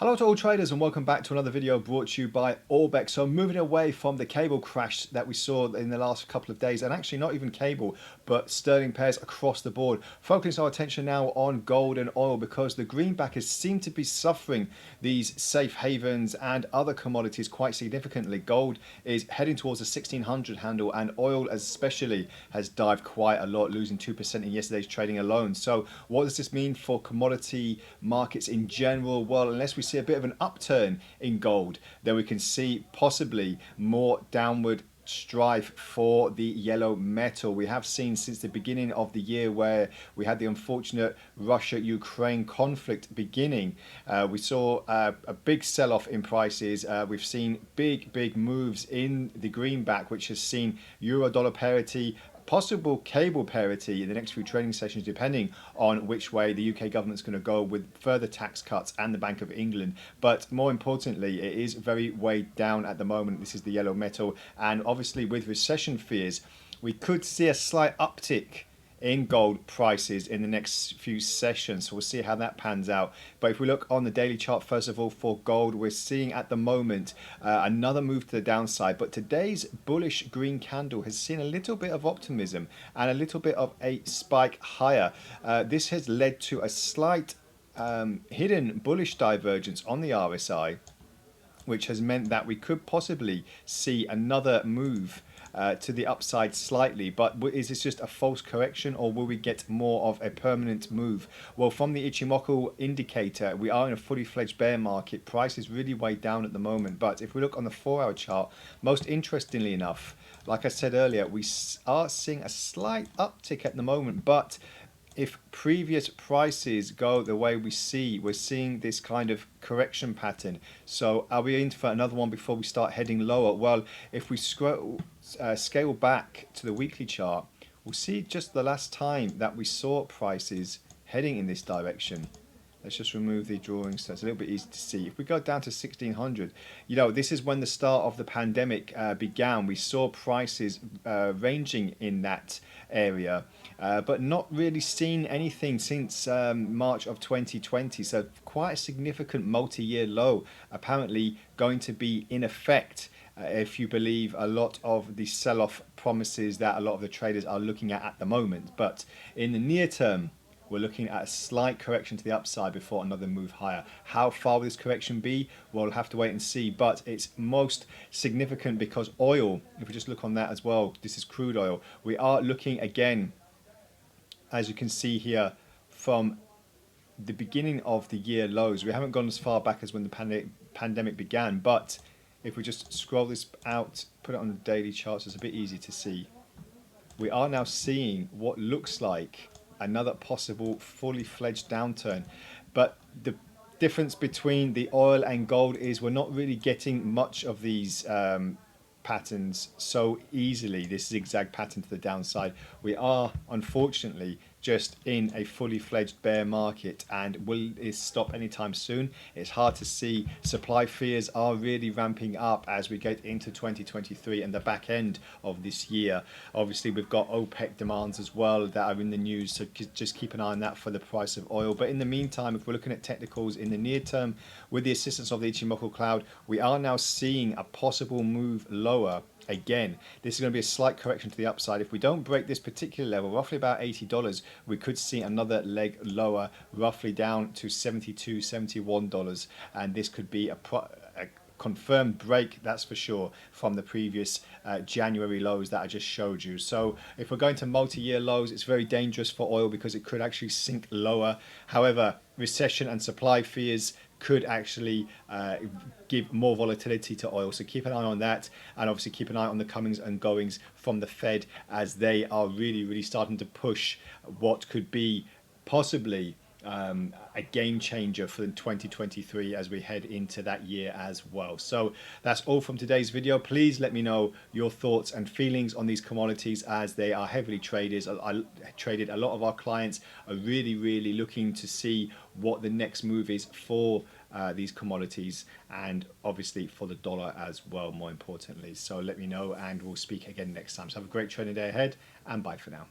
Hello to all traders and welcome back to another video brought to you by Orbex. So moving away from the cable crash that we saw in the last couple of days, and actually not even cable, but sterling pairs across the board. Focusing our attention now on gold and oil because the greenbackers seem to be suffering these safe havens and other commodities quite significantly. Gold is heading towards the 1600 handle and oil especially has dived quite a lot, losing 2% in yesterday's trading alone. So what does this mean for commodity markets in general? Well, unless we see a bit of an upturn in gold, then we can see possibly more downward strife for the yellow metal. We have seen since the beginning of the year where we had the unfortunate Russia-Ukraine conflict beginning, we saw a big sell-off in prices. We've seen big moves in the greenback, which has seen euro-dollar parity, possible cable parity in the next few trading sessions, depending on which way the UK government's going to go with further tax cuts and the Bank of England. But more importantly, it is very weighed down at the moment. This is the yellow metal, and obviously with recession fears, we could see a slight uptick in gold prices in the next few sessions. So we'll see how that pans out. But if we look on the daily chart, first of all, for gold, we're seeing at the moment another move to the downside. But today's bullish green candle has seen a little bit of optimism and a little bit of a spike higher. This has led to a slight hidden bullish divergence on the RSI, which has meant that we could possibly see another move to the upside slightly. But is this just a false correction, or will we get more of a permanent move? Well, from the Ichimoku indicator, we are in a fully fledged bear market. Price is really weighed down at the moment. But if we look on the 4-hour chart, most interestingly enough, like I said earlier, we are seeing a slight uptick at the moment. But if previous prices go the way we see, we're seeing this kind of correction pattern. So are we in for another one before we start heading lower? Well, if we scale back to the weekly chart, we'll see just the last time that we saw prices heading in this direction. Let's just remove the drawing so it's a little bit easy to see. If we go down to 1600, you know, this is when the start of the pandemic began. We saw prices ranging in that area, but not really seen anything since March of 2020. So quite a significant multi-year low apparently going to be in effect if you believe a lot of the sell-off promises that a lot of the traders are looking at the moment. But in the near term, we're looking at a slight correction to the upside before another move higher. How far will this correction be? Well, we'll have to wait and see. But it's most significant because oil, if we just look on that as well, this is crude oil. We are looking again, as you can see here, from the beginning of the year lows. We haven't gone as far back as when the pandemic began. But if we just scroll this out, put it on the daily charts, it's a bit easy to see. We are now seeing what looks like another possible fully fledged downturn. But the difference between the oil and gold is we're not really getting much of these patterns so easily, this zigzag pattern to the downside. We are unfortunately just in a fully fledged bear market, and will it stop anytime soon? It's hard to see. Supply fears are really ramping up as we get into 2023 and the back end of this year. Obviously we've got OPEC demands as well that are in the news, so just keep an eye on that for the price of oil. But in the meantime, if we're looking at technicals in the near term, with the assistance of the Ichimoku cloud, we are now seeing a possible move lower. Again, this is going to be a slight correction to the upside. If we don't break this particular level, roughly about $80, we could see another leg lower, roughly down to $72, $71, and this could be a confirmed break, that's for sure, from the previous January lows that I just showed you. So if we're going to multi-year lows, it's very dangerous for oil because it could actually sink lower. However, recession and supply fears could actually give more volatility to oil. So keep an eye on that, and obviously keep an eye on the comings and goings from the Fed as they are really starting to push what could be possibly a game changer for 2023 as we head into that year as well. So that's all from today's video. Please let me know your thoughts and feelings on these commodities as they are heavily traded. A lot of our clients are really looking to see what the next move is for these commodities, and obviously for the dollar as well, more importantly. So let me know, and we'll speak again next time. So have a great trading day ahead, and bye for now.